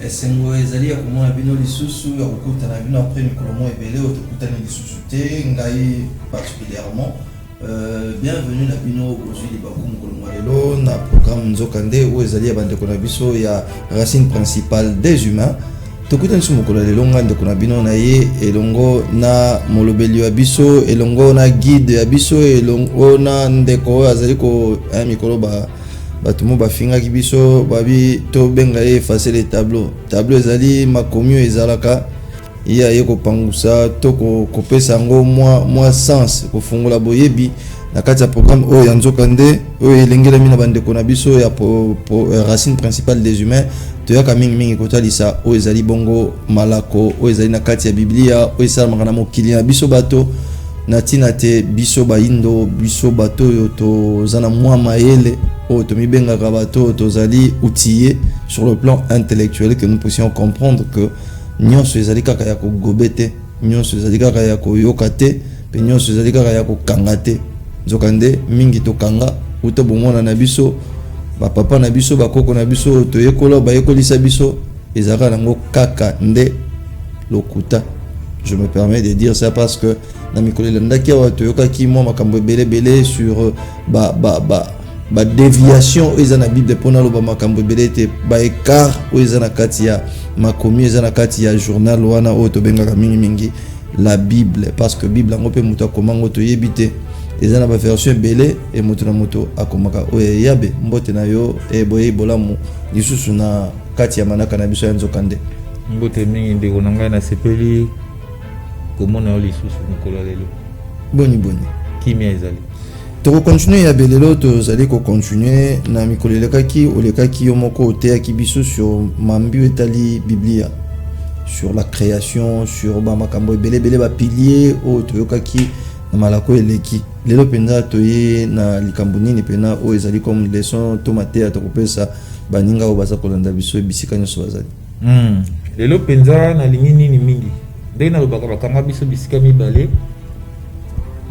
esengo ezali ya komona bino lisusu ya kokutana bino après mikolo mo ebele otokutani lisusu te ngai particulièrement bienvenue na bino aujourd'hui libaku mokolo mwa lelo na programme nzokande oyo ezali ya bandeko na biso ya racine principale des humains tokutani so mokolo lelo nga ndeko na bino na ye elongo na molobeli ya biso elongo na guide ya biso elongo na ndeko oyo azali ko mikolo batumo bafingaki biso babi to benga ye effacer les tableau ezali makomi ezalaka iya ye kopangusa to kopesa yango mwa sens kofungola boyebi na kati ya programme oyo ya nzokande oyo elengelami na bandeko na biso ya racine principale des humains toyaka mingi kotalisa oyo ezali bongo malako oyo ezali na kati ya biblia oyo esalamaka na mokili na biso bato na ntina te biso bayindo biso bato oyo toza na mwa mayele oyo tomibengaka bato oyo tozali outillé sur le plan intellectuel que nous puissions comprendre que nyonso ezali kaka ya kogobe te nyonso ezali kaka ya koyoka te pe nyonso ezali kaka ya kokanga te nzokande mingi tokanga uta bomona na biso bapapa na biso bakoko na biso toyekola bayekolisa biso ezalaka nango kaka nde lokuta. Je me permets de dire ça parce que na mikolo landaki awa toyokaki mwa makambo ebele sur ba déviation oyo eza na bible mpona loba makambo ebele te ba écart oyo eza na kati ya makomi eza na kati ya journal wana oyo tobengaka mingi la bible parce que bible yango mpe moto akomango toyebi te eza na baversion ebele e moto na moto akomaka oyo yabe mbote na yo boye bolamu lisusu na kati ya manaka na biso ya nzokande mbote mingi ndeko na ngai na sepeli komona yo lisusu mokolo lelo boni kimia ezali toko continuer ya belelo tozali ko continuer na mikolo elekaki olekaki yo moko oteyaki biso sur mambi etali biblia sur la création sur ba makambo ebele ba pilier o toyokaki na malako eleki lelo penza toye na likambo nini pena o ezali comme leçon tomatea tokopesa baninga o baza kolanda biso bisika nyonso bazali lelo penza na lingi nini mingi ndenge na lobaka bakanga biso bisika mibale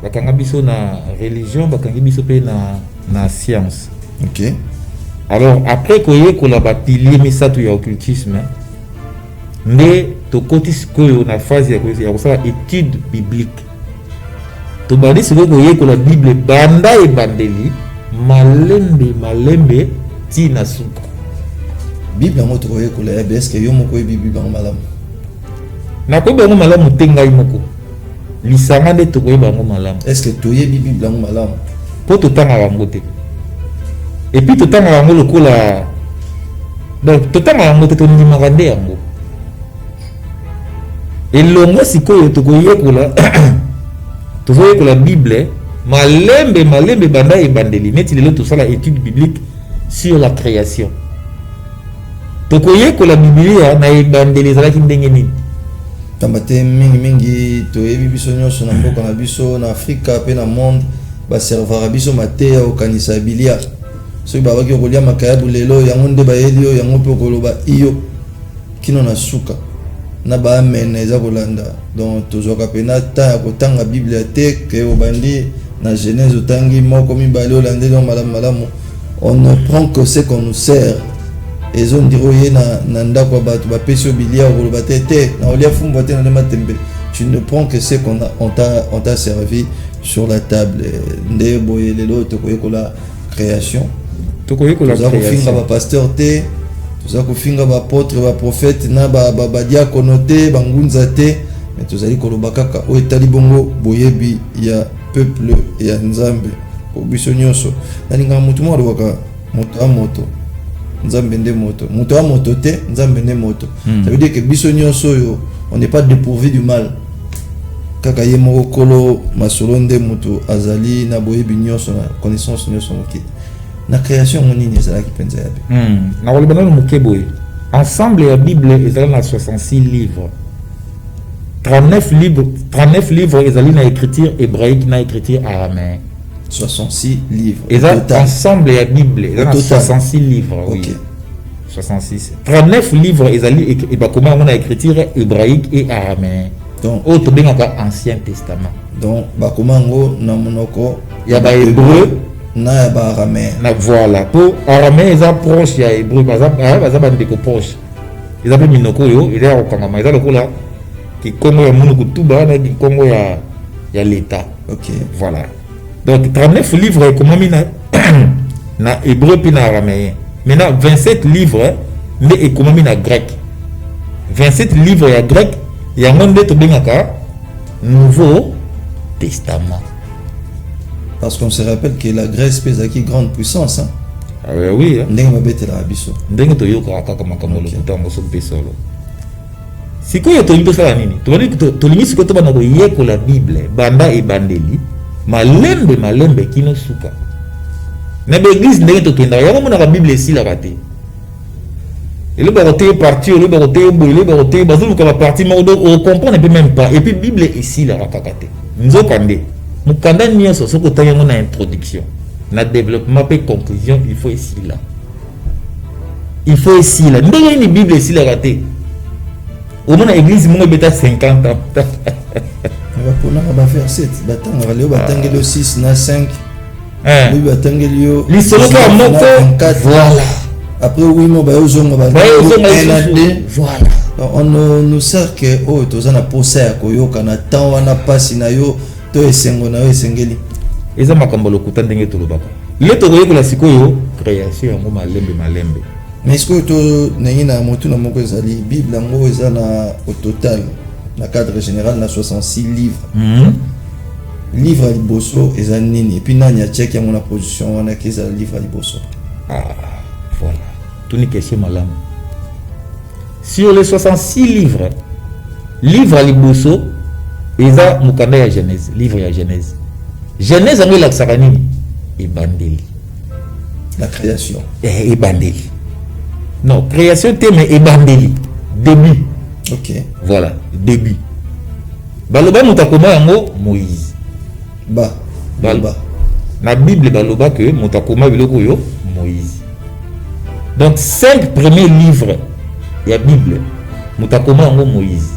bakanga biso na religion bakangi biso pe na science. OK. Alors après koyekola ba pilier misato ya occultisme nde tokoti sikoyo na phase ya kosala étude biblique to bandi sikoyo koyekola bible banda e bandeli malembe ti na suka bible yango tokoyekola ya est-ce que yo moko bible bango malamu na ko bango malamu te ngai moko lisanga nde tokoyeba yango malamu. Est-ce que toyebi bible yango malamu po totanga yango te et puis totanga yango lokola donc totanga yango te tondimaka nde yango elongo sikoyo tokoyekola tozoyekola bible malembe banda ebandeli neti lelo tosala étude biblique sur la création tokoyekola biblia na ebandeli ezalaki ndenge nini tambate mingi toyebi biso nyonso na mboka na biso na Afrika pe na monde baservara biso mateya okanisa bilia soki babaki kolia makayabu lelo yango nde bayeli yo yango mpe koloba iyo kino na suka na baamene eza kolanda donc tozwaka pena ta ya kotanga biblia te ke obandi na Genèse otangi moko mibale olande donc malamu on ne prend que ce qu'on nous sert ezo ndiro ye na ndako ya bato bapesi obilia okoloba te na olia fumba te na ndema tembe tu ne prends que ce qu'on on t'a servi sur la table nde boye lelo tokoyekola création tokoyekola kofinga bapasteur te toza kofinga baapôtre baprophète na badiakono te bangunza te mais tozali koloba kaka oyo etali bongo boyebi ya peuple ya nzambe biso nyonso nalinga mutu mo alobaka moto a moto nzambe nde moto a moto te nzambe nde moto ça veut dire que biso nyonso yo on n'est pas dépourvu du mal kaka ye moko kolo masolo nde moto azali na boyebi nyonso na connaissance nyonso moki na création monini ezalaki penza yabe na koloba nano moke boye ensemble ya bible ezali na 66 livres 39 livres ezali na écriture hébraïque na écriture araméenne 66 livres et ensemble ya bible ezali na 66 livres oui. OK 66 39 livres ezali et bakoma na écriture hébraïque et araméenne donc o to bengaka ancien testament donc bakoma ngo na monoko ya ba hébreu na ya ba araméen na voilà pour araméen eza proche ya hébreu baza bandeko proche ils appellent minoko yo il est au kangama ils ont là qui Congo ya munu kutuba na qui Congo ya l'état. OK. Voilà. Donc 39 livres comment mina na hébreu puis na araméen. Maintenant 27 livres mais et comment mina grec. 27 livres ya grec ya ngonde to bengaka Nouveau Testament. Parce qu'on se rappelle que la Grèce pèse qui grande puissance hein. Ah oui, ndenge mabete la biso. Ndenge to yoka kaka makambo lokuta so pesolo. Sikoyo to limpo sala nini? To bani to limisi ko to bana ko yeko la Bible, banda e bandeli, malembe kino suka. Na be église ndenge to kenda, ya mo na Bible si la raté. Et le baroté parti, le baroté boulé, baroté bazou ko la partie mais on comprend ne peut même pas. Et puis Bible ici la rakakate. Nzo kande. Mukanda nyonso soko tayango na introduction. Na développement et conclusion, il faut ici là. Il faut ici là. Ndenge ni Bible ici la raté. Au moins l'église mon beta 50 ans. On va faire 7. Batang on va aller au batangelo 6 na 5. Lui batangelo l'histoire moko voilà. Après oui mon ba ozonga ba. Voilà. On nous sert que oh tozana poser ko yo kana temps wana passe na yo to esengo na yo esengeli. Eza makambo lokuta ndenge tolobaka. Le tokoye la sikoyo création yango malembe. Mais est-ce que tu n'as motu na moko ezali Bible yango ezana au total na cadre général na 66 livres. Livre à liboso ezali nini et puis nani a check yango na position wana ke ezali livre à liboso. Ah voilà. Tout une question malamu. Sur les 66 livres, livre à liboso eza mukanda ya Genèse, livre ya Genèse. Genèse yango la sakanini ebandeli. La création. Ebandeli. Non, création thème ebandeli. Début. OK. Voilà, début. Baloba mutakoma yango Moïse. Baloba. Na Bible baloba que mutakoma biloko yo Moïse. Donc 5 premiers livres ya Bible mutakoma yango Moïse.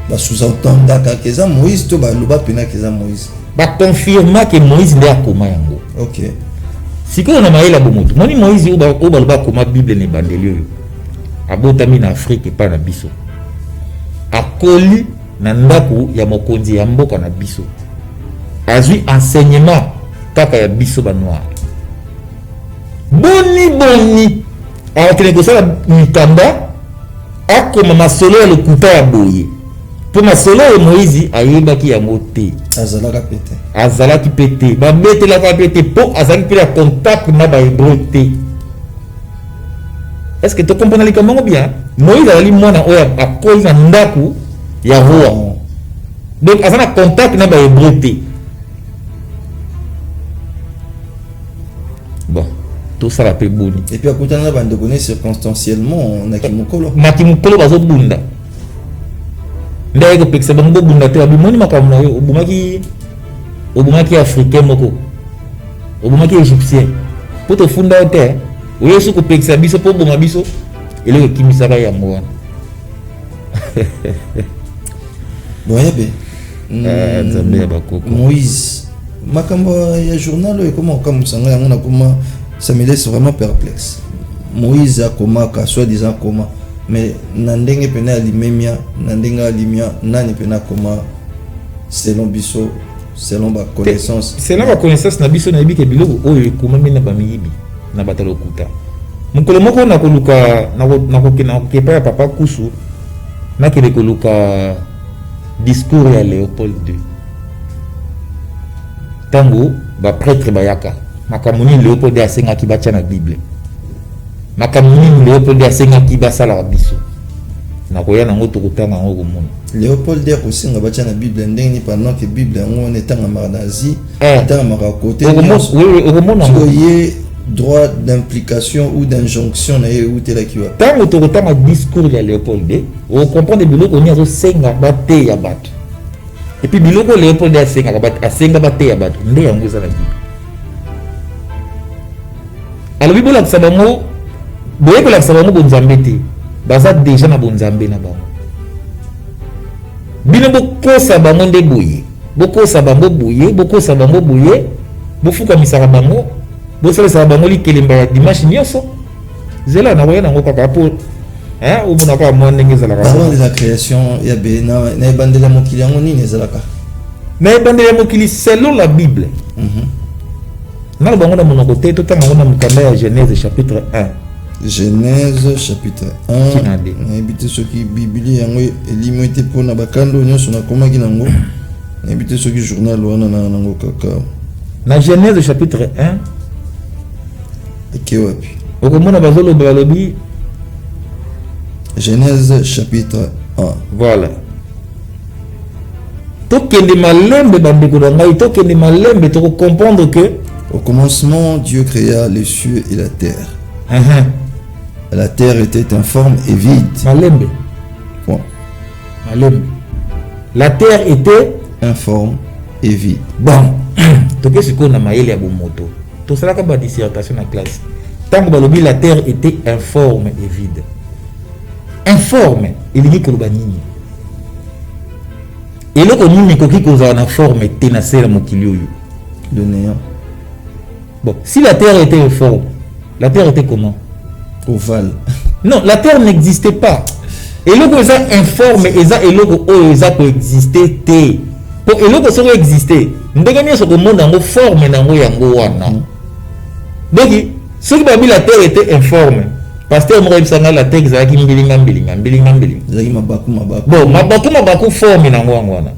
Ba sous-entendaka que ça Moïse to baloba pena que ça Moïse. Ba confirma que Moïse nde akoma yango. OK. Sikoyo na mayela bomoto. Moni Moïse o baloba koma Bible ne bandeli yo. Abotami na Afrique pa na biso. Akoli na ndako ya mokonzi ya mboka na biso. Azui enseignement kaka ya biso ba noir. Boni. Akene ko sala mikanda akoma masolo ya lokuta ya boye. Po masolo ya Moïse ayebaki yango te. Azalaki pété. Ba betela ka pété po azalaki pe la contact na ba hébreu te. Est-ce que tu comprends les comment bien? Moïse a dit mwana oya akoli na ndaku ya roi. Donc azana contact na ba hébreu te. Bon, tout ça la peut boni. Et puis à côté na bande connaît circonstanciellement na kimukolo. Na kimukolo bazo bunda. Ndenge ko peksa bango bunda te abimoni makambo na yo obumaki africain moko. Obumaki égyptien. Pour te funda te. Oui, ce que peksa biso po bonga biso ele kimisaka ya mwana. Bon yabe. Nzambe bakoko. Moïse. Makambo ya journal et comment comme sanga yango na comment ça me laisse vraiment perplexe. Moïse a comment ka soi-disant comment mais nandenge pena alimemia nandenga alimia nani pena comment selon biso selon ba connaissance. Selon ba connaissance na biso na yebi ke biloko oyo kuma mina ba miyibi. Na batalo kuta mukolo moko na koluka na kepa ya papa kusu na kele koluka discours ya Léopold II tango ba prêtre bayaka makamuni Léopold asenga ki bacha na Bible makamuni Léopold asenga ki basala biso na koya na ngoto kutanga ngo komona Léopold II osenga bacha na Bible ndenge pendant que Bible ngo netanga marnazi tanga mara côté oui droit d'implication ou d'injonction na ou tela kiwa tant autorité discours ya Léopold II on comprend des biloko ni azo senga bate ya bato et puis biloko Léopold II asenga bate ya bato nde yango za la Bible alors bibola kusabango boye ko la kusabango bonzambe te baza déjà na bonzambe na bango bino bokosa bango nde boye bokosa bango boye bofuka misaka bango. Vous savez, ça va vous kelemba dimanche nyonso. Zela na voya nango kaka pour hein ou mon ka mo ndenge za la parlons de la création ya bena na bandela mokili yango nini ezalaka na bandela mokili selon la Bible na bango na monoko te to tanga na mukanda ya Genèse chapitre 1 Genèse chapitre 1 na ebité soki Bible yango elimo ete pona bakando nyonso na komaki nango na ebité soki journal wana na nango kaka na Genèse chapitre 1 ke wapi okomona bazolo balobi Genèse chapitre 1 voilà tokende malembe bandeko na ngai tokende malembe to comprendre que au commencement Dieu créa les cieux et la terre. La terre était informe et vide. Malembe. Bon. Malembe. La terre était informe et vide. Bon. Donc ce qu'on a maïli à Bomoto. Tout cela comme la dissertation en classe. Tant que la terre était informe et vide. Informe, il dit que le banini. Et là qu'on nous qui cause en forme était na sera mokilio. Le néant. Bon, si la terre était informe, la terre était comment? Ovale. Non, la terre n'existait pas. Et là qu'on ça informe et ça et là qu'on ça peut exister té. Pour et là qu'on ça exister. Nous devons ce que monde en forme dans yango wana. Donc ce qui va dire la terre était informe. Pasteur Moïse Sanga la terre ça qui mbilinga. Zaki mabaku. Bon, mabaku forme dans wana.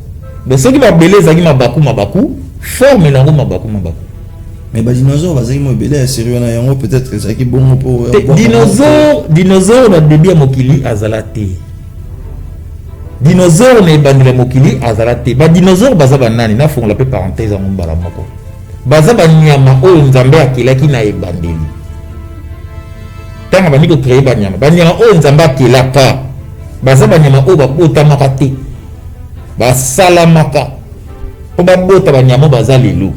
Donc ce qui va belé zaki mabaku forme dans mabaku. Mais les dinosaures, peut-être que c'est qui bon pour dinosaure na début mokili azalate. Dinosaure na bandile mokili azalate. Ba dinosaure baza banani na fond la parenthèse en mbala moko. Baza banyama o nzambe akilaki na ebandeli. Tanga baniko créer banyama. Banyama o nzambe akilaka. Baza banyama o babota makate. Basalamaka. O babota banyama baza lelu.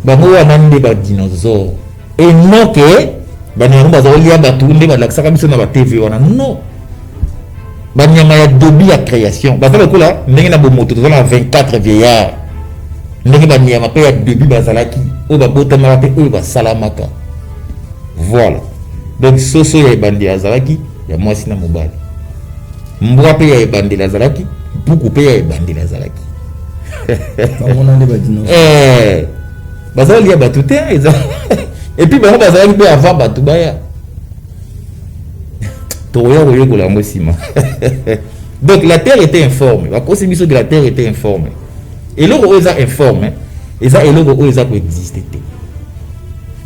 Bango wana nde ba dinosaure et non que banyama bazolia batu nde balakisaka biso na ba TV wana non banyama ya dobi ya création bazala kola ndenge na bomoto tozala 24 vieillards ndenge banyama pe ya dobi bazalaki o babota mara pe o basalamaka voilà donc soso ya ebandi azalaki ya mwasi na mobali mbwa pe ya ebandi azalaki buku pe ya ebandi azalaki bamona nde ba dinosaure bazali ya batu te et puis bango bazali pe avant batu baya toya koyekola yango nsima donc la terre était informe bakosi biso que la terre était informe eloko oyo eza informe eza eloko oyo eza koexiste te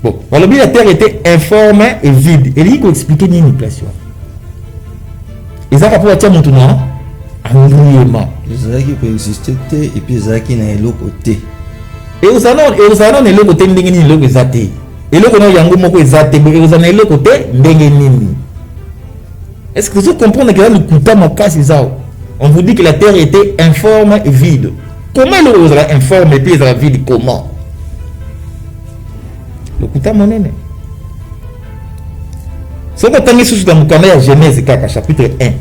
bon balobi la terre était informe et vide elingi koexplike nini place wana ezaka mpo batia motu na engriement ezalaki koexiste te et puis ezalaki na eloko te et vous savez eloko te ndenge nini eloko eza te eloko na yango moko eza te eza na eloko te ndenge nini est-ce que vous comprenez que là le kuta makasi zao on vous dit que la terre était informe et vide comment eloko ezala informe et puis ezala vide comment le kuta monene soko tangi susu na mukanda ya Genèse kaka chapitre 1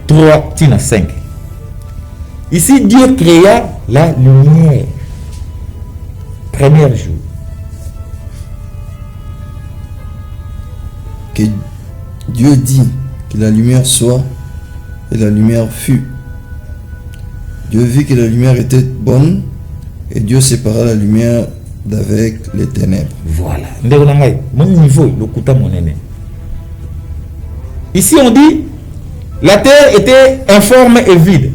3 tina 5 ici Dieu créa la lumière premier jour. Que Dieu dit que la lumière soit et la lumière fut. Dieu vit que la lumière était bonne et Dieu sépara la lumière d'avec les ténèbres. Voilà. Mon niveau, le kuta monene. Ici on dit la terre était informe et vide.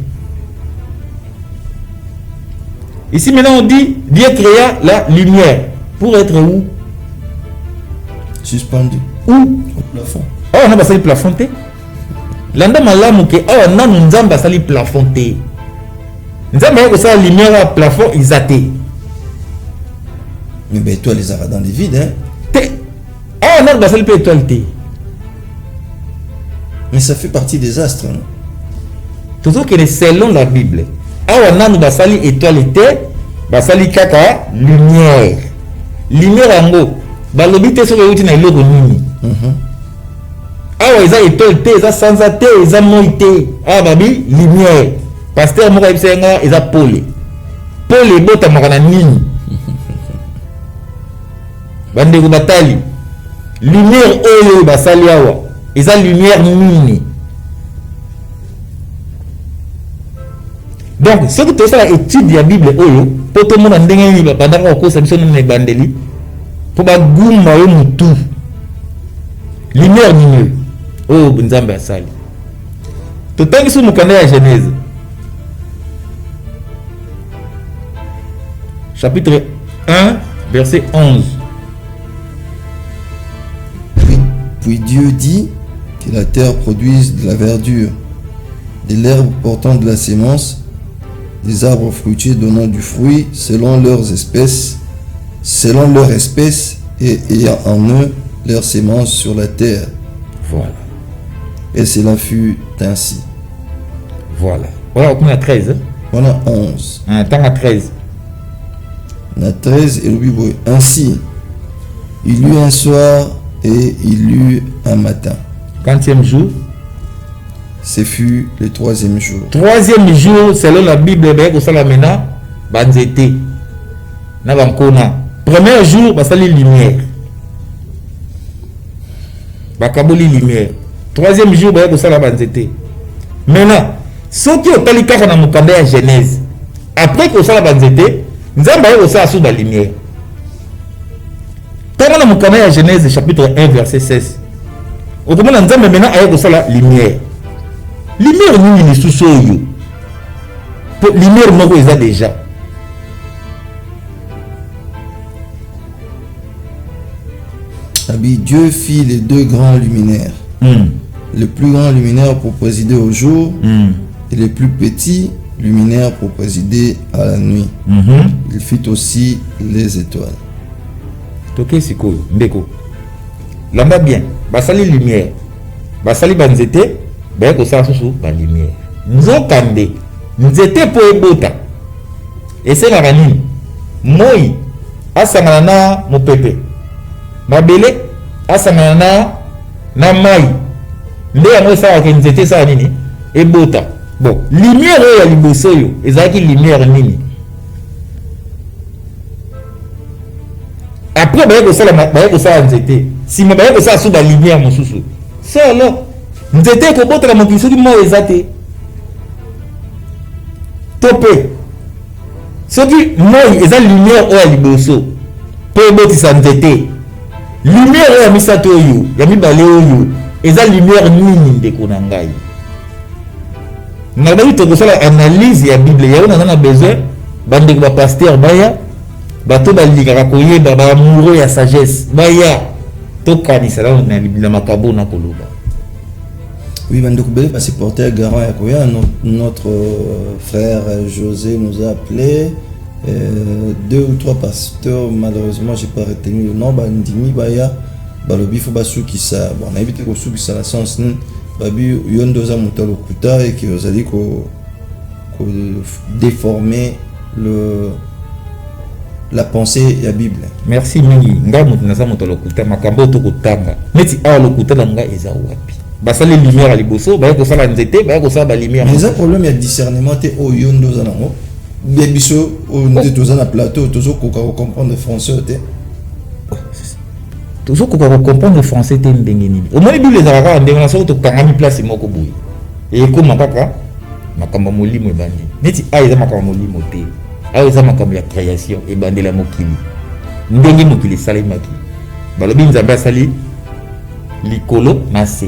Ici maintenant on dit Dieu créa la lumière pour être où? Suspendu. Où? Au plafond. Oh on a basali plafond te. Landa malamu ke oh non nzamba basali plafond te. Nzamba ko sa lumière à plafond isaté. Mais ben toi les arrêts dans les vides hein. Te. Oh non basali pe étoile te. Mais ça fait partie des astres. Hein? Toujours que selon la Bible. Awa nanu basali étoile te basali kaka lumière yango balobi te soki euti na eloko nini awa eza étoile te eza sanza te eza moi te awa babi lumière pasteur moko ayebisa yanga eza pole ebotamaka na nini bandeko batali lumière oyo basali awa Et ça lumière mini. Donc, ce que tu as étude de la Bible, pour tout le monde, pendant que tu as bandeli, pour que tu aies lumière mini. Oh, Bunzamba Sali. Tu as vu la Genèse. Chapitre 1, verset 11. Puis Dieu dit que la terre produise de la verdure, de l'herbe portant de la sémence, des arbres fruitiers donnant du fruit selon leur espèce, et ayant en eux leur sémence sur la terre. Voilà. Et cela fut ainsi. Voilà. Voilà, on a 13. Hein? Voilà 11. Tant à 13. On a 13 et le Bible. Ainsi, il eut un soir et il eut un matin. 20e jour. Ce fut le 3e jour. 3e jour, selon la Bible, Salamena, Banzete. Nabankona. Premier jour, Basali lumière. Bakaboli lumière. 3e jour, Basala Banzete. Maintenant, ceux qui ont tali kaka na mukanda ya Genèse, après que ça la Banzete, nous avons ça sous la lumière. Quand on a mukanda ya Genèse chapitre 1 verset 16. Autrement, nous avons maintenant avec ça la lumière. Lumière nous ni sous soyo. Lumière nous est déjà. Dieu fit les deux grands luminaires. Le plus grand luminaire pour présider au jour et le plus petit luminaire pour présider à la nuit. Il fit aussi les étoiles. Toké siko ndeko. Lamba bien. Basali lumière. Basali banzete. Ben ko sa susu ba lumière. Nzokande. Nzete po ebota. Et c'est la nini. Moi asangana na mopepe. Mabele asangana na mai. Nde yango sa ke nzete sa nini ebota. Bon, lumière ya liboso yo ezaki lumière nini. Après baye ko sa nzete. Si me baye ko sa sous ba lumière mosusu. Ça alors nzete ko bota la mokiso ki mo ezate. Topé. Ce qui moi eza lumière o ya liboso. Po eboti sa nzete. Lumière ya misato yo, ya mibale yo. Eza lumière nini ndeko na ngai. Na bali to kosala analyse ya Bible ya on a besoin bande ba pasteur baya bato ba lingaka koyeba ba amoureux ya sagesse baya to kanisa la na Bible makabo na koloba. Oui, bande ko bele pa supporter garant ya koya notre frère José nous a appelé 2 ou 3 pasteurs, malheureusement j'ai pas retenu le nom, bandimi baya balobi faut basuki ça bon on a évité ko suki ça la sens babi yondoza mutalo kuta et que vous allez ko déformer la pensée de la Bible. Merci mingi nga mutunaza mutalo kuta makambo to kutanga meti awa lokuta na nga eza wapi basali lumière à liboso ba ko sala nzete ba ko sala ba lumière mais un problème il y a discernement te o yondoza nango biso o ndoza na plateau tozo ko comprendre français te toujours qu'on va comprendre le français t'es ndengeni au moins Bible les arabes ndengena so to kangami place moko boui et comme makaka makamba molimo ebandi neti aiza makamba molimo te aiza makamba ya création et bandela mokili ndenge mokili sali maki balobi nzambe sali likolo na se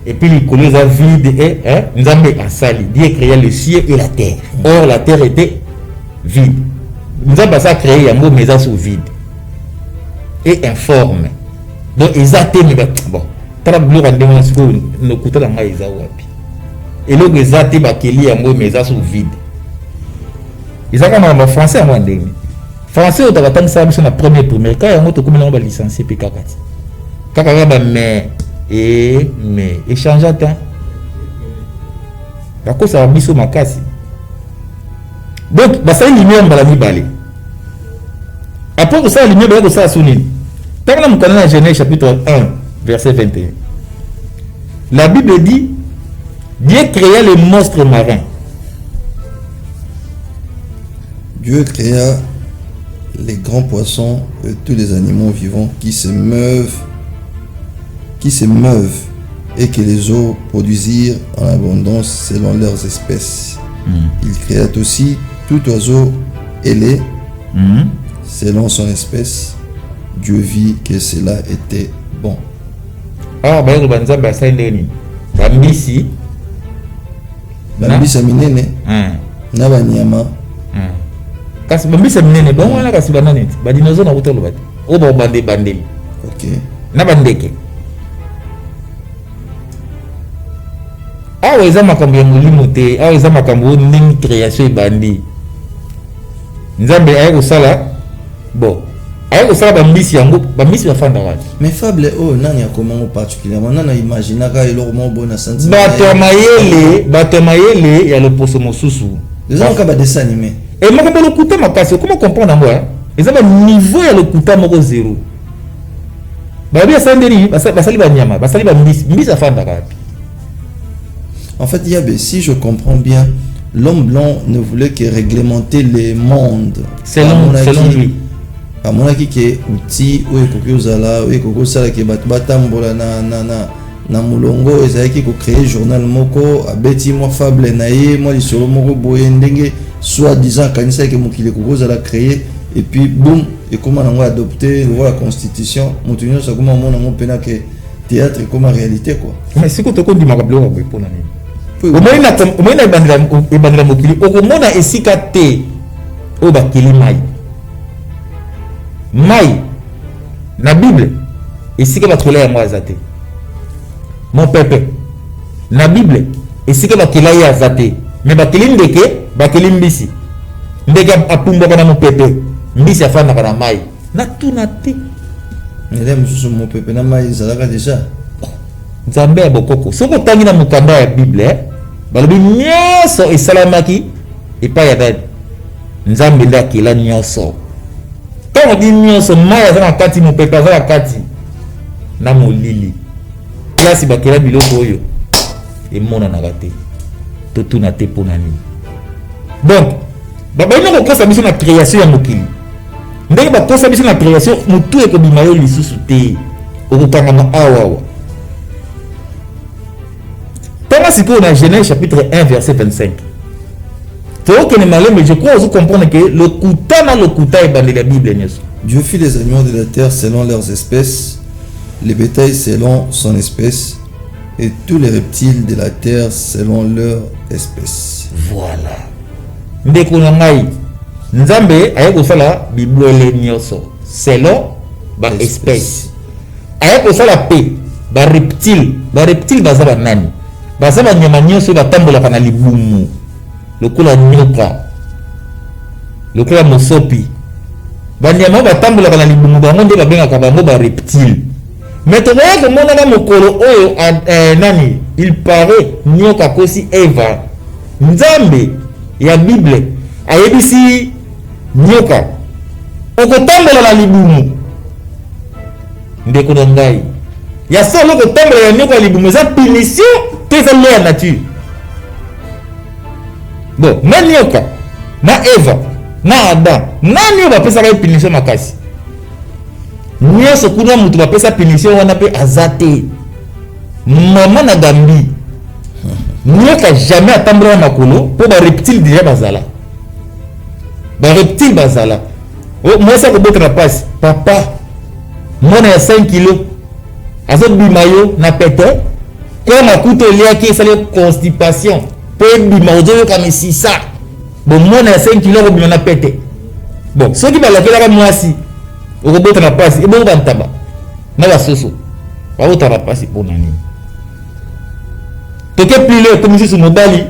et puis likolo za vide et nzambe asali Dieu créa le ciel et la terre or la terre était vide nzambe a créé yango mais ça sous vide et informe donc exacté mais bon tala bleu rende mon siko no kuta la ngai za wapi et le exacté ba keli yango mais ça sous vide izaka na français en ndenge français au tabatang sa biso na première quand yango to komina ba licencié pe kakati kaka ba mais échange temps bako sa biso makasi donc ba sa lumière mbala mibale après que ça la lumière ba ça sunini. Dans le Genèse chapitre 1, verset 21, la Bible dit Dieu créa les monstres marins. Dieu créa les grands poissons et tous les animaux vivants qui se meuvent qui se meuvent et que les eaux produisirent en abondance selon leurs espèces. Il créa aussi tout oiseau ailé selon son espèce. Dieu vit que cela était bon. Ah, bah, le banza basa ndeni. Bambisi. Bambisa minene. Na banyama. Kasi bambisa minene, ba wana kasi banane. Ba dinosaure na utelo bati. O ba bande bandeli. OK. Na bandeke. Awa eza makambo ya molimo te, awa eza makambo ndenge création ebandi. Nzambe aye kosala bon. Aye kosala bambisi yango, bambisi bafanda wapi? Mais fable nani akomango particulièrement nana imagina ka eloko mo bona sentiment. Bato mayele ya loposo mosusu. Les gens ka ba dessin animé. Et moko ba lokuta makasi, comment comprendre moi? Eza ba niveau ya lokuta moko zéro. Ba bia sanderi, basali ba nyama, basali ba mbisi afanda wapi? En fait, si je comprends bien, l'homme blanc ne voulait que réglementer les mondes. Selon lui. À mon avis, qui est outil, ou ekokuzala, ou ekokosala qui batambola na mulongo, ezaki ko créer journal moko, abeti moi fable naie, moi lisolo moko boye ndenge, soit disant kanisa que mokile kokosala créer, et puis boum, et comment on va adopter la constitution, montunyo ça comment on a pena que théâtre comme réalité quoi. Mais c'est quoi tu dis makablo ko pour nani? Omona ebandela mokili okomona esika te oyo bakeli mai na bible esika bakola yango aza te mon pepe na bible esika bakela ye aza te me bakeli ndeke bakeli mbisi ndeke apumbwaka na mopepe mbisi afandaka na mai natuna te ele mosusu mopepe na mai ezalaka deja nzambe ya bokoko soki otangi na mokanda ya bible balobi nyonso esalamaki epai ya dadi nzambe nde akela nyonso ntango di nyonso mai aza na kati mopepe aza na kati na molili plasi bakela biloko oyo emonanaka te totuna te mpo na nini donc babaina kokosa biso na création ya mokili ndenge bakosa biso na création motu ekobima yo lisusu te okokangama awawa. Si on a Genèse chapitre 1 verset 25. Mais je crois que vous comprenez que le kuta est dans la Bible. Dieu fit les animaux de la terre selon leurs espèces, les bétails selon son espèce, et tous les reptiles de la terre selon leur espèce. Voilà. Ndeko na ngai. Nzambe aye kosala biblole nyoso selon ba espèce. Aye kosala pe ba reptile bazaba nani? Baza banyama nyonso batambolaka na libumu lokola nyoka lokola mosopi banyama batambolaka na libumu bango nde babengaka bango bareptile mais tokoya komona na mokolo oyo nani il paraît nyoka kosi eva nzambe ya bible ayebisi nyoka okotambola na libumu ndeko na ngai ya solo kotambola ya nyoka ya libumu eza punition c'est la nature. Bon, na nyoka, na Eva, na Adam, nani va pesa une punition makasi. Nyoso kuna mutu va pesa punition wana pe azate. Maman na gambi. Nyoka jamais atambra makolo pour ba reptile déjà bazala. Ba reptile bazala. Oh, moi ça ko botra passe. Papa, moi na 5 kilos. Azo bimayo na pete. Comme à couteau lié ça les constipation peut bimaudo comme si ça bon moi na 5 kilos ko bimana pété bon ceux qui balaka la mwasi au robot na passe et bon bantaba na la soso ba otara passe pour nani to ke pile comme si no bali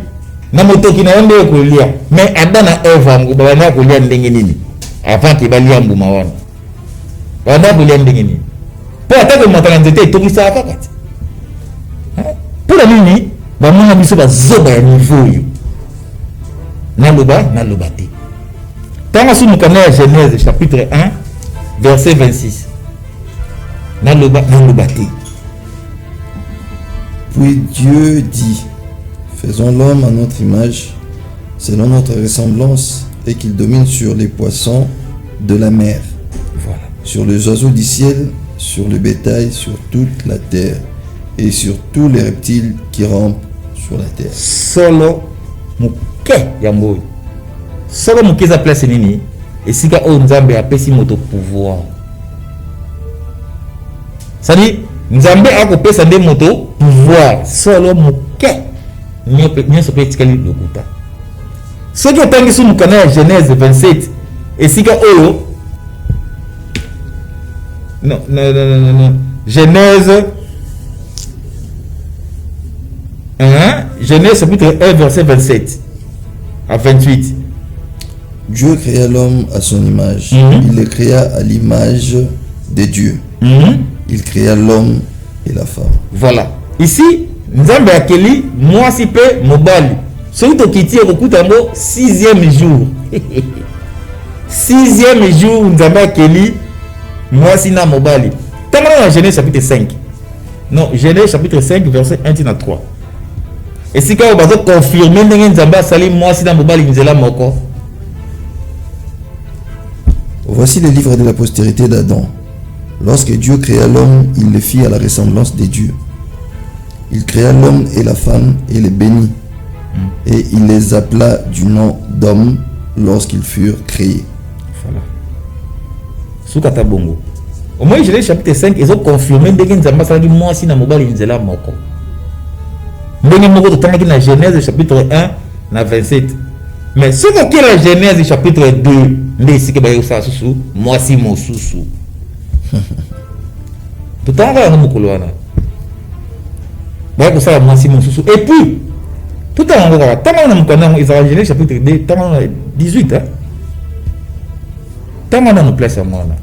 na motoki na yombe ko lia mais adana eva ngo ba na ko lia ndenge nini avant que balia mbuma wana ba na ko lia ndenge nini po atako matana nzete to bisa akakati pour la nuit, bah mon ami se va zoba à niveau. Naloba te. Tant que nous connaissons Genèse chapitre 1 verset 26. Naloba te. Puis Dieu dit, faisons l'homme à notre image, selon notre ressemblance, et qu'il domine sur les poissons de la mer, voilà, sur les oiseaux du ciel, sur le bétail, sur toute la terre, et sur tous les reptiles qui rampent sur la terre. Solo muke ya mboyi. Solo muke za place nini? Esika o Nzambe apesi moto pouvoir. C'est-à-dire Nzambe akopesa nde moto pouvoir. Solo muke nyonso pe etikali lokuta. Soki otangi su mukana ya Genèse 27 esika oyo non. Genèse 1, Genèse chapitre 1 verset 27 à 28. Dieu créa l'homme à son image. Il le créa à l'image de Dieu. Il créa l'homme et la femme. Voilà. Ici, Nzambe akeli mwasi pe mobali. Soki tokiti ekokuta ngo 6e jour. 6e jour Nzambe akeli mwasi na mobali. Tangana na Genèse chapitre 5. Non, Genèse chapitre 5 verset 1 à 3. Et si quand on va confirmer ndenge Nzambe asali mwasi na mobali nzela moko. Voici le livre de la postérité d'Adam. Lorsque Dieu créa l'homme, il le fit à la ressemblance de Dieu. Il créa l'homme et la femme et les bénit. Et il les appela du nom d'homme lorsqu'ils furent créés. Voilà. Soukata bongo. Au moins, Genèse chapitre 5, ils ont confirmé que Nzambe asali mwasi na mobali nzela moko. Ndenge moko totangaki na Genèse chapitre 1 na 27. Mais ce qui est la Genèse chapitre 2, nde esika bayo sa susu mwasi mosusu. Totanga yango mokolo wana. Bayo ko sa mwasi mosusu. Et puis tout à l'heure, tellement on a Israël Genèse chapitre 2, tellement 18 hein. Tellement on place à moi là.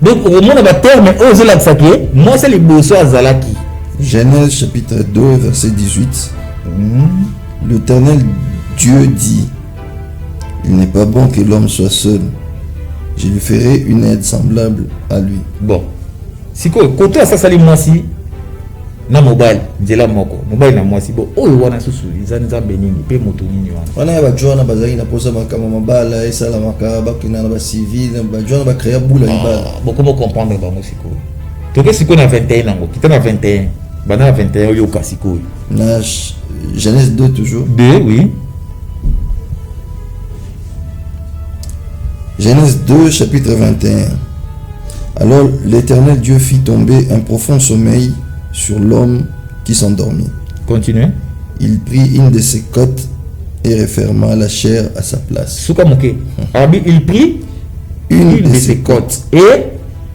Donc au moment de terme oser la saké, moi c'est les bosso azalaki. Genèse chapitre 2 verset 18. L'Éternel Dieu dit: il n'est pas bon que l'homme soit seul. Je lui ferai une aide semblable à lui. Bon. Si quoi côté ça sali moi si na mobile nzela moko mobile na mwasi bo oyo wana susu izanza benini pe moto nini wana wana ba jona bazali na posa makama mabala esala makaba kina na ba civil ba jona ba créer boula ibala beaucoup mo comprendre ba musiko to que siko na 21 nango kita na 21 bana 21 yo kasiko na Genèse 2 toujours 2 oui. Genèse 2 chapitre 21. Alors l'Éternel Dieu fit tomber un profond sommeil sur l'homme qui s'endormit. Continuez. Il prit une de ses côtes et referma la chair à sa place. Soukamoke. Il prit une de ses côtes et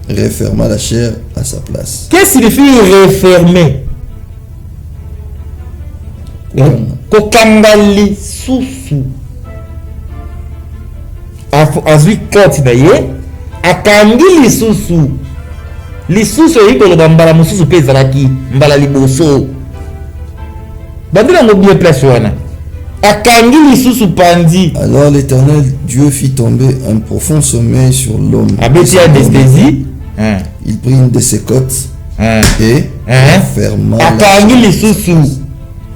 referma la chair à sa place. Qu'est-ce qu'il signifie refermer? Kokangali susu. Azui côte na ye akangi lisusu. Lisusu yikoloba mbala mususu pe ezalaki mbala liboso bandela ngo bien place wana akangi lisusu pandi. Alors l'Éternel Dieu fit tomber un profond sommeil sur l'homme. Abeti anesthésie. Il prit une de ses côtes et ferma akangi lisusu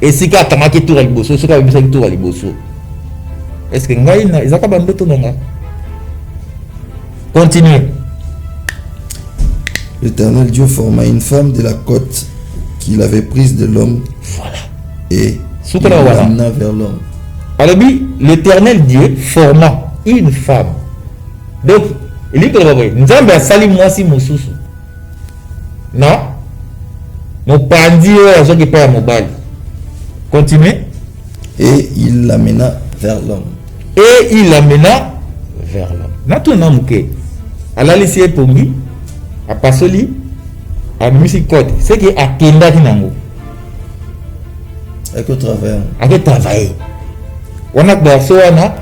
esika akamaki tour liboso soka bisaki tour liboso. Est-ce que ngai na ezaka bandoto nanga? Continuez. L'Éternel Dieu forma une femme de la côte qu'il avait prise de l'homme. Voilà. Et il l'amena vers l'homme. Alors l'Éternel Dieu forma une femme. Donc, il dit que Nzambe asali mwasi mosusu. Non? Mon pandi oyo qui pas mobile. Continuez. Et il l'amena vers l'homme. Et il l'amena vers l'homme. Natuna muke. Alali pongi. A pasoli a musique code c'est que a kenda kinango avec travail on a baso wana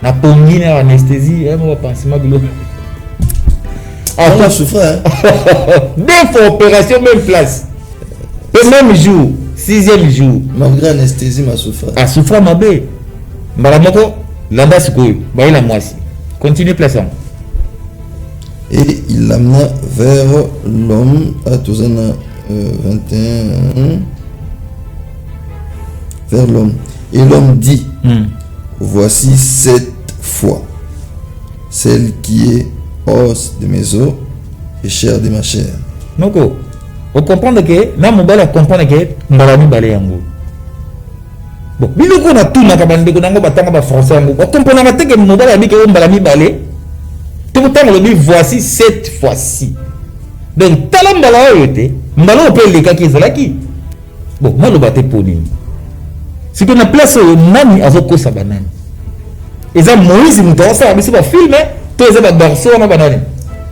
na pongi na anesthésie et moi pansement bilo on a souffert deux fois opération même place le même jour 6e jour malgré anesthésie ma souffert a souffert ma bé mbala moko landa sikoyo ba ila mwasi continue plaçant. Et il l'amena vers l'homme à Tozana 21 vers l'homme. Et l'homme dit voici 7 fois celle qui est os de mes os et chair de ma chair. Donc on comprend que na mobala comprendre que mbalami balé yango. Bon, biloko na tout na kabande ko nango batanga ba français yango. On comprend na que mobala bi que mbalami balé. Tout le temps le dit voici cette fois-ci. Donc tala mbala yote, mbala peut les cas qui ezalaki. Bon, moi le baté pour nini. Si qu'on a place nani azoko sa banane. Eza Moïse muto ça biso ba filme, to eza ba garçon na banane.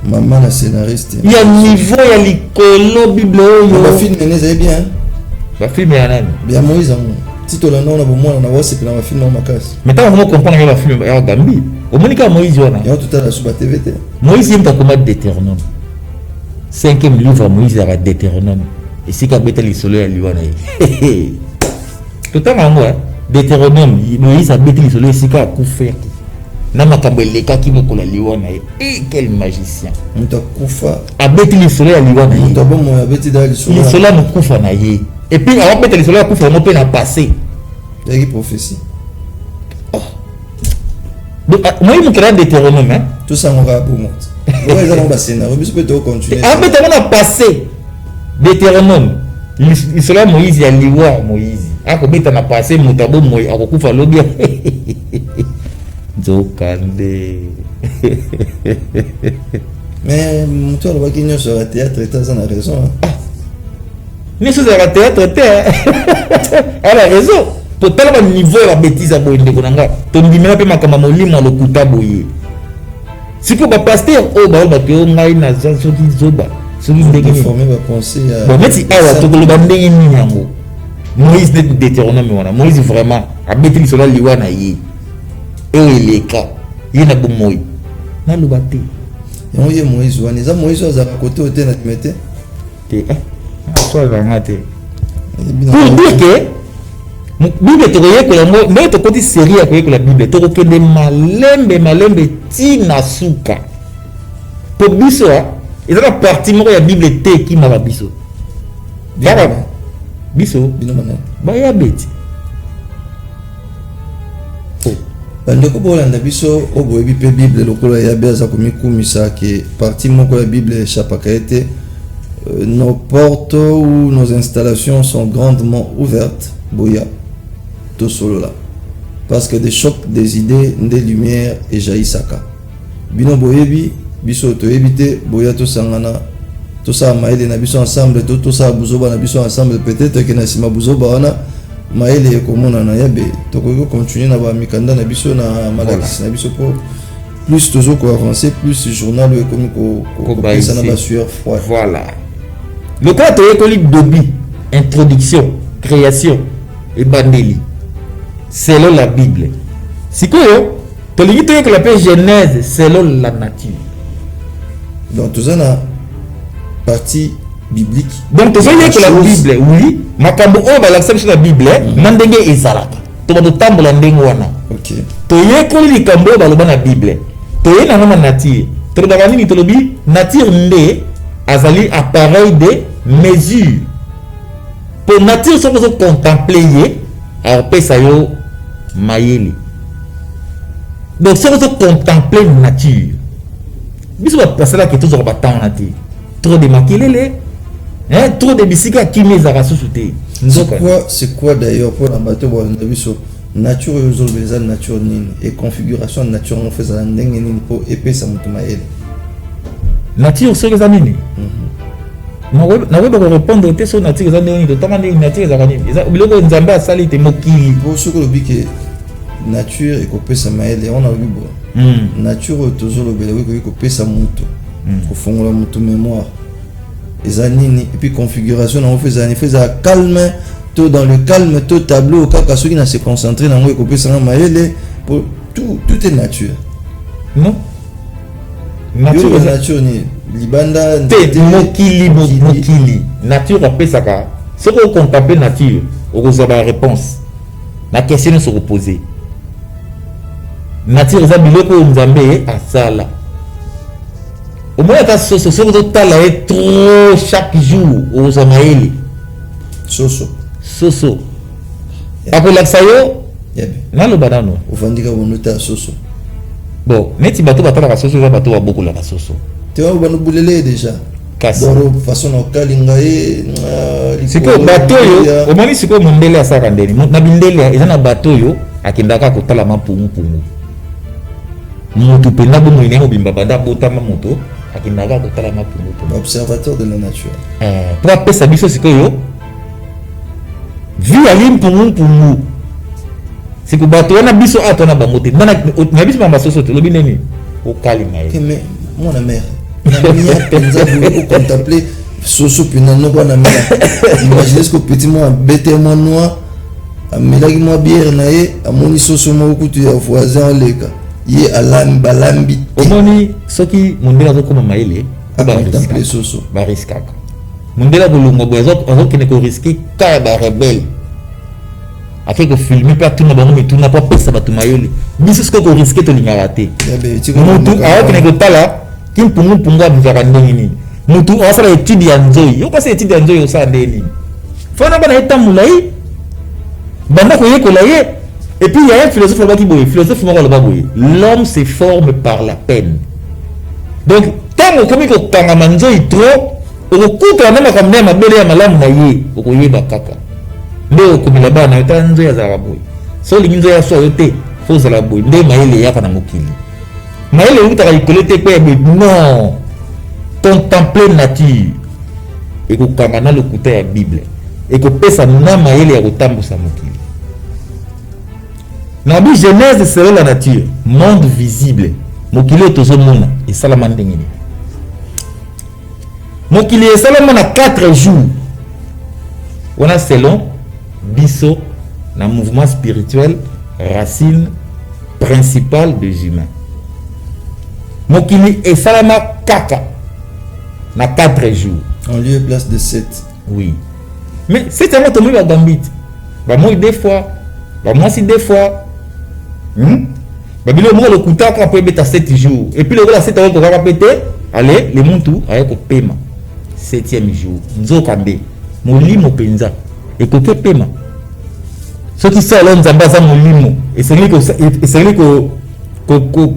Maman la scénariste. Il y a niveau ya likolo bible yo. Ba film n'est bien. Ba film ya nani? Bien Moïse en titre la non na bomona na wose pe na ba film na makas. Mais tant qu'on comprend que la film ya Gambi, au monika Moïse wana. Ya tout à la suba TVT. Moïse yenta comment Deutéronome. 5e livre Moïse a Deutéronome. Et si ka beta li solo ya liwana yi. Tout à l'heure Deutéronome Moïse a beta li solo ya sika kufa. Na makambo leka ki mokola liwana yi. Et quel magicien. Muta kufa. A beta li solo ya liwana yi. Muta bon mo ya beta da li solo. Li solo na kufa na yi. Et puis a beta li solo ya kufa mo pe na passé. Il y a une prophétie. Donc moi il me crée Deutéronome hein. Tout ça on va pour moi. Ouais, ça on va scénario, mais peut continuer. Ah mais on a passé Deutéronome. Il sera Moïse ya liwa Moïse. Ah ko beta na passé mutabo Moïse akokufa lobia. Zokande. Mais toi le qui sur le théâtre tu as raison. Mais sur le théâtre elle a raison. Total ba niveau la bêtise à boyende konanga. To ndimela pe makama molimo lokuta boye. Siko ba pasteur o ba ke ngai na soki zoba. Soki ndenge ni former ba penser à bon mais si awa to koloba ndenge ni yango. Moïse de Deutéronome wana. Moïse vraiment a bêtise sur la liwa na yi. Et il est cas. Il na bon moy. Na lobate. Yango ye Moïse wana, za Moïse aza côté hôtel na timete. Te soit vangate. Pour dire que Bible tokoye ko yango mais to koti série ya koye ko la Bible to kokende malembe tina suka po biso ezaka partie moko ya Bible te ki mala biso yaba biso bino mana ba ya beti bandeko bolanda biso oboyebi pe Bible lokola ya beza komikumisa ke partie moko ya Bible chapaka ete nos portes ou nos installations sont grandement ouvertes boya solo là parce que des chocs des idées des lumières et jaillissaka bino boyebi biso to ebité boya to sangana to sa maele na biso ensemble to sa buzoba na biso ensemble peut-être que na sima buzoba wana maele ekomona na yabe to ko continuer na ba mikanda na biso na malakisi na biso pour plus toujours ko avancer plus journal comme ko ça na ba sueur froide. Voilà le cas to ekoli dobi introduction création et bandeli selon la Bible. Si quoi tu lis que la Genèse selon la nature. Donc tout ça na partie biblique. Donc tu sais que la Bible oui, makambo o ba l'acception la Bible nandenge ezalaka. To ba tambola ndenge wana. OK. To yeko li kambo ba loba na Bible. To yena na nature. To ba nini to lobi nature nde azali appareil de mesure. Pour nature ça vous contempler alors pesa yo mayeli. Donc ça vous contempler nature. Biso ba passer là que tout ça ba temps nature. Trop de maquilele, hein, trop de bisika qui met à sous-souter. C'est quoi d'ailleurs pour l'ambato bo ndabiso nature yo beza nature nini et configuration nature on fait ça ndenge nini pour epesa mutu mayeli. Nature c'est que ça nini? Na weba ko répondre te sur nature za ndenge to tamande nature za kanini. Eza biloko nzamba asali te mokili. Pour ce que le bike nature et kopesa mayeli on a vu bo. Nature toujours le bele ko kopesa mutu. Ko fongola mutu mémoire. Eza nini et puis configuration on fait ça calme tout dans le calme tout tableau kaka soki na se concentrer na ngo kopesa mayeli pour tout est nature. Non. Nature ni libanda te mokili nature apesaka soki ocontempler nature okozwa ba réponse na question se reposer nature eza biloko oyo nzambe asala omoi ata soso soki ozotala ye trop chaque jour okozwa mayele soso akolakisa yo naloba nano ofandika bonota soso bon neti bato batalaka soso eza bato babokolaka soso Tu vois, on va nous bouler déjà. Kasi. Bon, façon au Kalingae. C'est que bateau yo, au moins c'est que mondele à sarandeni. Na bindele, ils ont un bateau yo, akindaka kotala mapungu pungu. Mutu pena bo moine mo bimba bada botama moto, akindaka kotala mapungu pungu. Observateur de la nature. Pour appeler ça biso c'est que yo, vu alim pungu pungu. C'est que bateau na biso atona bangote. Na biso mamba soso te lobi neni. Au Kalingae. Mais mon mère. Vous contempler Soso Pina no na mère. Imaginez ce que petit moi bête moi noir, a melagi moi bière nae, a moni Soso mo kutu ya voisin leka. Ye alam balambi. Omoni soki mondela zo koma maele, ba contempler Soso. Ba riskaka. Mondela bolongo bozo ozo kene ko risquer ka ba rebelle. Après que filmer pas tout na bango mais tout n'a pas pesa ba tumayole. Biso ce que ko risquer to linga raté. Mutu a kene ko tala kim pungu pungu abivaka ndenge nini mutu osala étude ya nzoi yo kasi étude ya nzoi osala ndenge nini fona bana etamula yi banda koyekola ye et puis il y a un philosophe là-bas qui boye philosophe moko là-bas boye l'homme se forme par la peine donc tango komi kokangama nzoi trop okokutana na makambo ya mabele ya malamu na ye okoyeba kaka nde okomela bana yo tala nzoi azalaka boye so olingi nzoi ya swa yo te fo ozala boye nde mayele eyaka na mokili mais il est non contempler nature et que kangana le côté la Bible et que pesa na maele ya kotambo sa mokili na bi Genèse selon la nature monde visible mokili tozo mona et salama ndengeni mokili et salama na 4 jours on a selon biso na mouvement spirituel racine principale des humains. Mokili et salama kaka na 4 jours. En lieu et place de 7. Oui. Mais c'est un autre la gambit. Bah moi des fois, bah moi si des fois. Bah bilo moi le kuta quand peut mettre 7 jours. Et puis le gars 7 jours qu'on va répéter, allez, le muntu avec au paiement. 7e jour. Nzokambe. Molimo penza. Et côté paiement. Ce qui sont là nzamba za molimo. Et c'est lui que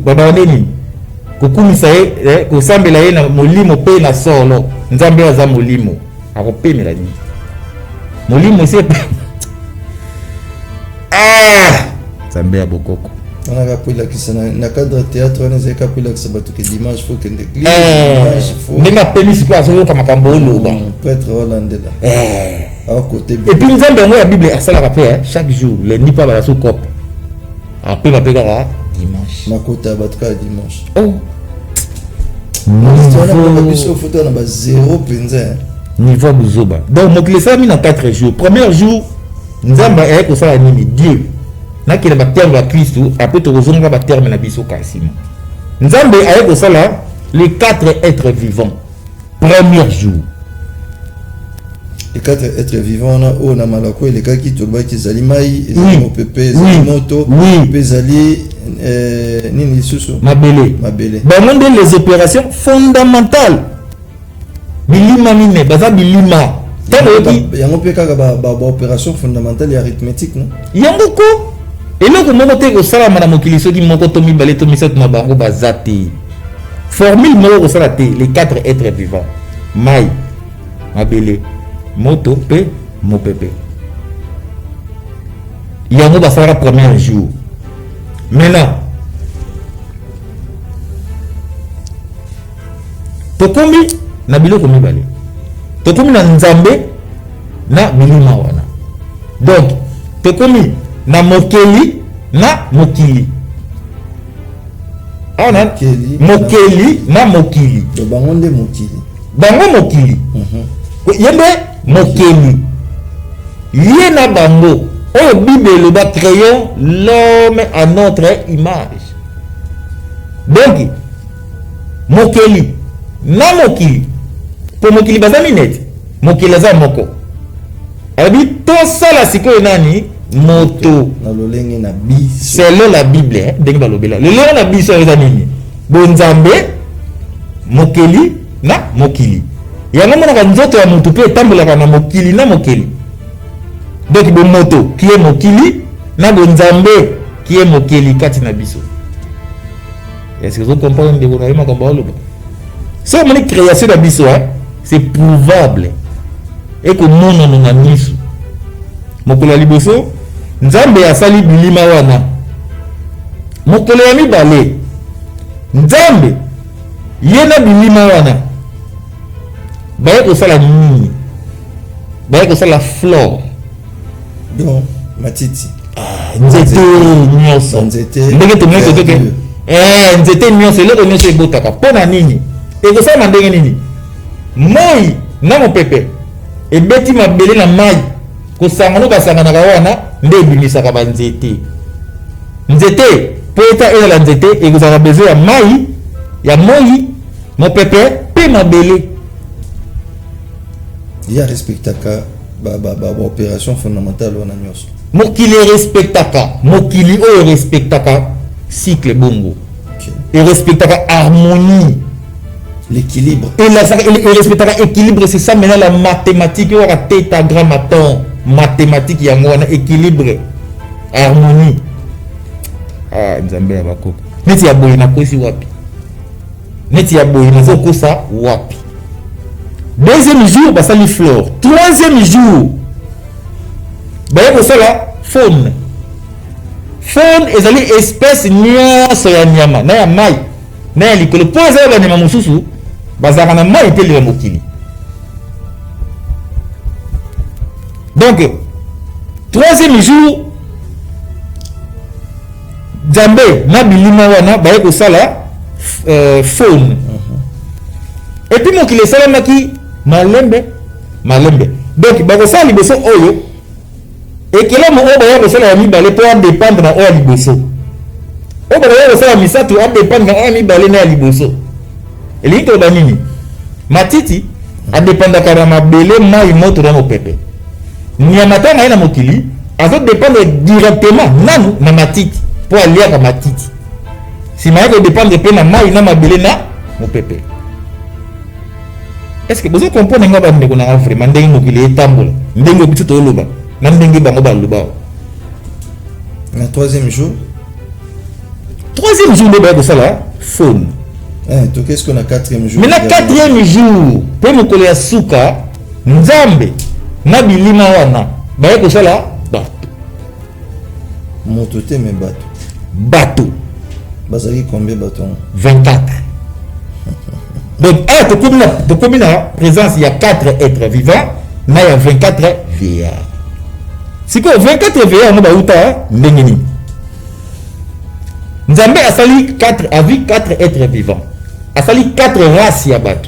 baba neni. Kokumisa ye kosambela ye na molimo pe na solo nzambe aza molimo akopemela ni molimo c'est nzambe ya bokoko on a appris la kisana na cadre théâtre on a appris la kisaba to que dimanche faut que dimanche faut ndenga penis kwa so kama kambolo ba prêtre hollandais à côté et puis nzambe ngo ya bible asala rappel chaque jour le ni pas ba so cop après va pega dimanche makota batuka dimanche oh niveau buzoba donc mokili sami na 4 jours premier jour nzamba est ko sala nini Dieu na kila ba terme ya Kristo après to kozonga ba terme na biso kasima nzambe est ko sala les 4 êtres vivants premier jour les 4 êtres vivants on a malako les cas qui tourba qui zalimai ezali pepe ezali moto pepe ezali nini susu mabele ba monde les opérations fondamentales bilima mine baza bilima yango pe kaka ba opération fondamentale et arithmétique non yango ko eloko moko te kosalama na mokili soki moko to mibale to misato na bango baza te formule moko kosala te les 4 êtres vivants mai mabele moto pe mopepe yango basala premier jour maintenant tokomi na biloko mibale tokomi na nzambe na bilima wana donc tokomi na mokeli na mokili ana mokeli na mokili bango nde mokili bango mokili yembe mokeli ye na bango oyo bible ba créons l'homme à notre image donc mokeli na mokili po mokili bazali neti mokili aza moko abi tosala sikoyo nani moto na lolenge na biso selon la bible ndenge balobela lelo na biso eza nini bonzambe mokeli na mokili yango monaka nzoto ya motu pe etambolaka na mokili na mokili donc bomoto qui est mokili na bonzambe qui est mokeli kati na biso est-ce que vous comprenez de vous makambo oloba so moni création na biso c'est prouvable et que non na miso mokolo ya liboso nzambe asali bilima wana mokolo ya mibale nzambe ye na bilima wana baye kosala nini baye kosala flore donc matiti nzete nyonso ndenge tomoni kotoke nzete nyonso eloko nyonso ebotaka mpo na nini ekosalama ndenge nini moi na mopepe ebeti mabele na mai kosangana basanganaka wana nde ebimisaka banzete nzete po eta ezala nzete ekozala besoin ya mai ya moi mopepe mpe mabele ya respectaka ba opération fondamentale wana nyonso mokili respectaka mokili oyo respectaka cycle bongo et respectaka harmonie l'équilibre et respectaka équilibre. C'est ça maintenant la mathématique ou la tétragrammaton mathématique yango wana équilibre harmonie nzambe ya bakoko neti ya boye na kosi wapi neti ya boye nazo kosa wapi. Deuxième jour basali flore. Troisième jour baye kosala faune. Faune ezali espèce nyonso ya nyama na ya mai na ya likolo po ezali banyama mosusu bazalaka na mai te mokili. Donc troisième jour Nzambe na bilima wana baye kosala faune. Et puis mokili esalamaki malembe. Donc bakosala liboso oyo ekelamu oyo baya kosala ya mibale po adépendre na oyo ya liboso. Oyo baya kosala misato adépendre na oyo ya mibale na ya liboso. Elingi toba nini? Matiti adépendaka na mabele mai moto na mopepe. Nyama tanga ye na mokili azo dépendre directement nanu na matiti po aliaka matiti. Si maye ko dépendre pe na mai na mabele na mopepe. Est-ce que vous comprenez nga bande ko na vraiment ndenge mokili etambola ndenge bitu to loba na ndenge bango ba loba. Le troisième jour le ba ko sala faune. Donc qu'est-ce qu'on a quatrième jour? Mais le quatrième jour pe mokolo ya suka Nzambe na bilima wana ba ko sala bato. Moto te me bato. Bato. Bazali combien bateaux? 24. Donc, comme la présence, il y a 4 êtres vivants, mais il y a 24 vieillards. Si que 24 vieillards, on va où Nzambe a sali 4 êtres vivants. A sali 4 races yabat.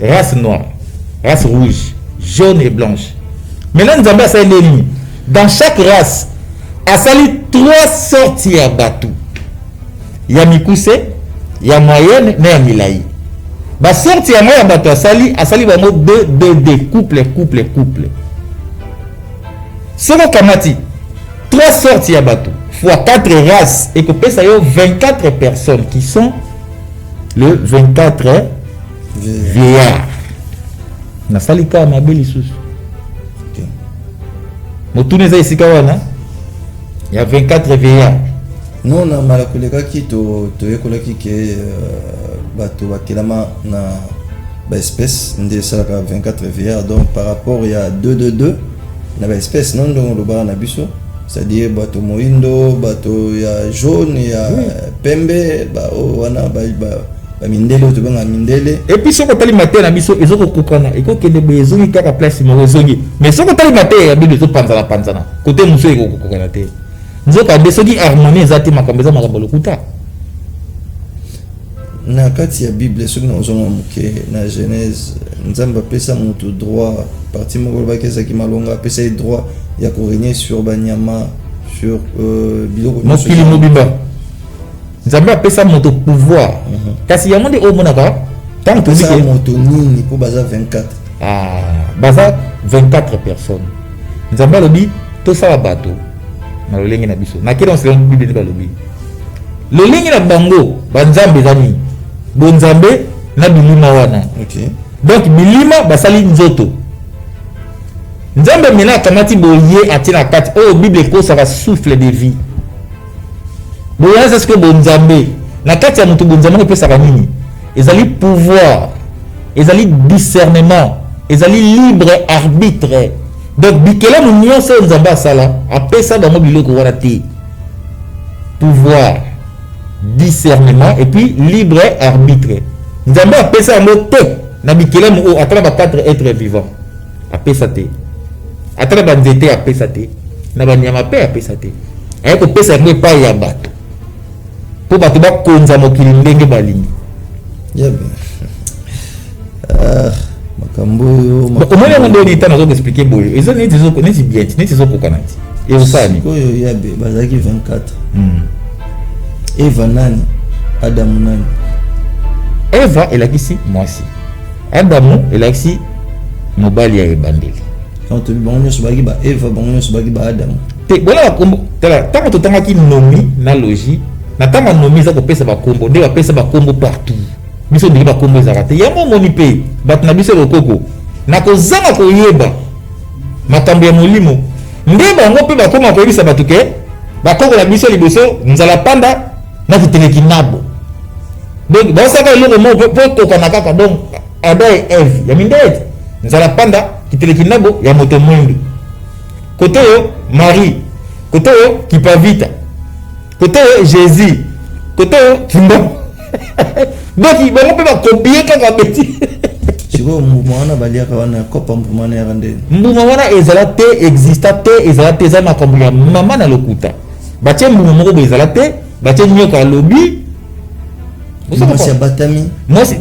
Race noire, race rouge, jaune et blanche. Maintenant, Nzambe a sali les lignes. Dans chaque race, a sali 3 sortes yabatou. Il y a Mikuse, il y a moyenne, mais il y a Milaï. Ba sorti ya moya bato asali bango deux couple. Soko kamati 3 sorties ya bato fois 4 races et que pesa yo 24 personnes qui sont le 24 vieillards. Na sali ka mabeli susu. OK. Motune za isika wana il y a 24 vieillards. Non na malakoleka ki to yekolaki ke bato bakelama na ba espèce nde salaka 24 vieillards. Donc par rapport il y a 2 na ba espèce non donc le bar na biso, c'est-à-dire bato moindo, bato ya jaune, ya pembe, ba wana ba mindele to banga mindele. Et puis soko tali matin na biso ezoko kokana ekokende bezongi kaka place mo ezongi. Mais soko tali matin ya biso panzana côté muso eko kokana te. Nzoka besoki harmonie ezati makambeza makambolo kuta. Na kati ya Bible soki na ozonga moke na Genèse Nzambe apesa moto droit parti moko bakeza ki malonga apesa droit ya ko régner sur banyama sur biloko mokili mobimba. Nzambe apesa moto pouvoir. Kasi ya monde omonaka tant que ça moto nini po baza 24. Baza 24 personnes. Nzambe lobi to sala bato. Na lolengi na biso. Na kila nsela Bible ba lobi. Lolengi na bango banzambe zani. Bonzambe na bilima wana. OK. Donc bilima basali nzoto. Nzambe mena kamati boye atina kati o Bible ko ça va souffle de vie. Boya c'est ce que bonzambe na kati ya mutu bonzambe pesa nini? Ezali pouvoir ezali discernement, ezali libre arbitre. Donc bikela mu nyonso nzamba asala apesa bango biloko wana te. Pouvoir, discernement et puis libre arbitre. Nzamba apesa yango te na bikela mu atala ba 4 êtres vivants. Apesa te. Atala ba nzete apesa te. Na ba nyama pe apesa te. Ayeko pesa yango epai ya bato. Po bato bakonza mokili ndenge balingi. Yabe. Makambo yo omoni yango nde lita nazo expliquer boyo ezo neti bien neti ezokokana ti ezosani oyo yabe bazalaki 24 Eva nani Adamu nani Eva elakisi mwasi Adamu elakisi mobali ya ebandeli quand bango nyonso baki ba Eva bango nyonso baki ba Adamu te bona bakombo tala ntango totangaki nomi na logi na ntango nomi eza kopesa bakombo nde bapesa bakombo partout biso ndenge bakombo ezaka te yango omoni mpe bato na biso lokoko na kozanga koyeba makambo ya molimo nde bango mpe bakoma koyebisa bato ke bakoko na biso liboso nzala panda na kiteleki nabo donc baosaka eloko moko mpo tokana kaka donc Adam et Eve ya mindete nzala panda kiteleki nabo ya moto mwindu kote oyo Marie kote oyo Kipavita kote oyo Jésus kote oyo Kimbo donc bango mpe bakopie kaka beti siko mbuma wana baliaka wana kopa mbuma wana yaka ndeni mbuma wana ezala te exista te ezala te eza makambo ya mama na lokuta batie mbuma moko boye ezala te batie nyoka alobi mwasi abatami mwasi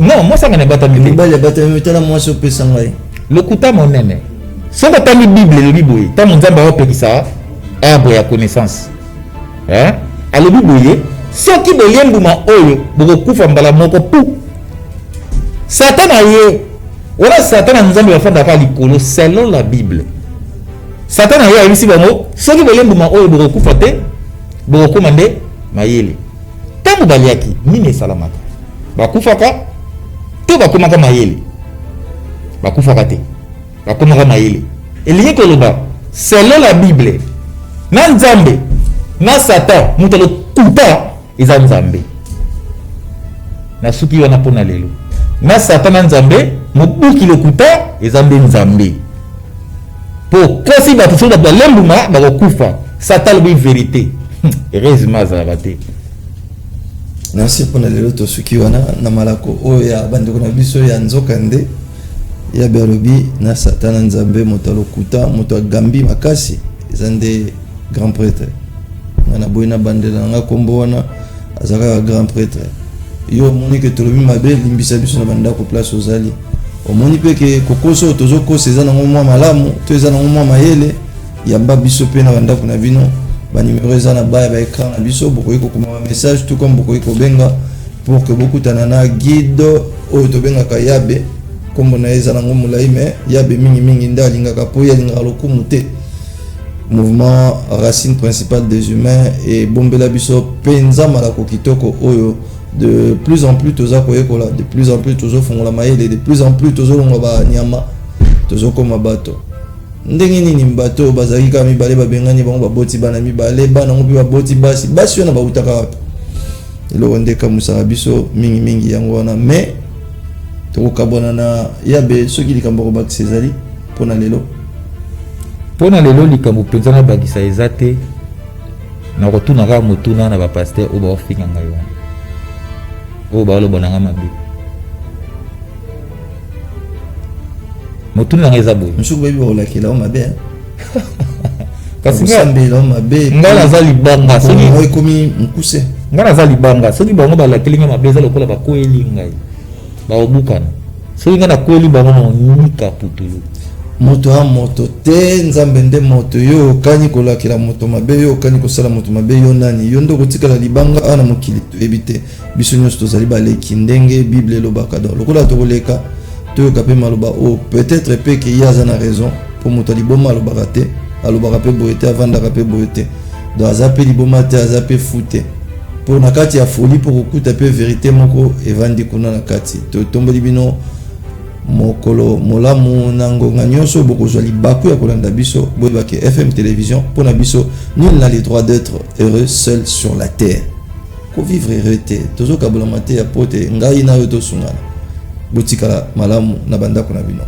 anga na batami te mobali abatami tala mwasi opesa ngai lokuta monene soki otangi bible elobi boye ntango nzambe aopekisa arbre ya connaissance alobi boye soki bolie mbuma oyo bokokufa mbala moko pu satan aye wana satan na nzambe bafandaka likolo selon la bible satan aye ayebisi bango soki bolie mbuma oyo bokokufa te bokokoma nde mayele ntango baliaki nini esalamaka bakufaka to bakomaka mayele bakufaka te bakomaka mayele elingi koloba selon la bible na nzambe na satan moto lokuta eza nzambe na suki wana mpona lelo na satan na nzambe mobuki lokuta eza nde nzambe po kosi bato soki bato balembuma bakokufa satan lobi verité heureusement azalaka te nasi mpona lelo tosuki wana na malako oyo ya bandeko na biso ya nzoka nde yabe alobi na satan na nzambe moto alokuta moto agambi makasi eza nde grand prêtre nga na boyi na bandela nanga kombo wana azalaka grand prêtre yo omoni ke tolobi mabe limbisa biso na bandako place ozali omoni mpe ke kokoso tozokosa eza nango mwa malamu to eza nango mwa mayele yamba biso mpe na bandako na bino banimero eza na baya baécran na biso bokoki kokoma bamessage tout comme bokoki kobenga pour que bokutana na guide oyo tobengaka yabe kombo na ye eza nango molai me yabe mingimingi nde alingaka mpo ye alingaka lokumu te mouvement racine principale des humains et bombela biso penza malako kitoko oyo de plus en plus toza koyekola de plus en plus tozofungola mayele de plus en plus tozolonga banyama tozokoma bato ndenge nini bato bazalaki kaka mibale babengani bango baboti bana mibale bana ngo mpe baboti basi basi wana bautaka wapi eloko nde ekamusaka biso mingimingi yango wana mais tokokabwana na yabe soki likambo kobakisa ezali mpona lelo likambo mpenza na bakisa eza te na kotuna kaka motuna na bapaster oyo baofinga ngai wana oyo baoloba nanga mabe motuna nanga eza boye mosuku bayebi bakolakela o mabe kasi osambela o mabe ngai naza libanga soki ekomi mokuse ngai naza libanga soki bango balakeli ngai mabe eza lokola bakweli ngai baobukana soki ngai nakweli bango naonika putulu moto a moto te nzambe nde moto yo okani kolakela moto mabe yo okani kosala moto mabe yo nani yo nde kotikala libanga ana mokili toyebi te biso nyonso tozali baleki ndenge bible elobaka donc lokola tokoleka toyoka mpe maloba o peut-être mpe ke ye aza na raison mpo moto aliboma alobaka te alobaka mpe boye te avandaka mpe boye te donc aza mpe liboma te aza mpe fu te mpo na kati ya folie mpo kokuta mpe verité moko evandi kuna na kati totomboli bino mokolo molamu na ngonga nyonso bokozwa libaku ya kolanda biso boyebaki FM télévision mpona biso nul n'a le droit d'être heureux seul sur la terre ko vivre heureux te tozokabolama te ya po te ngai na yo tosungana botika malamu na bandako na bino.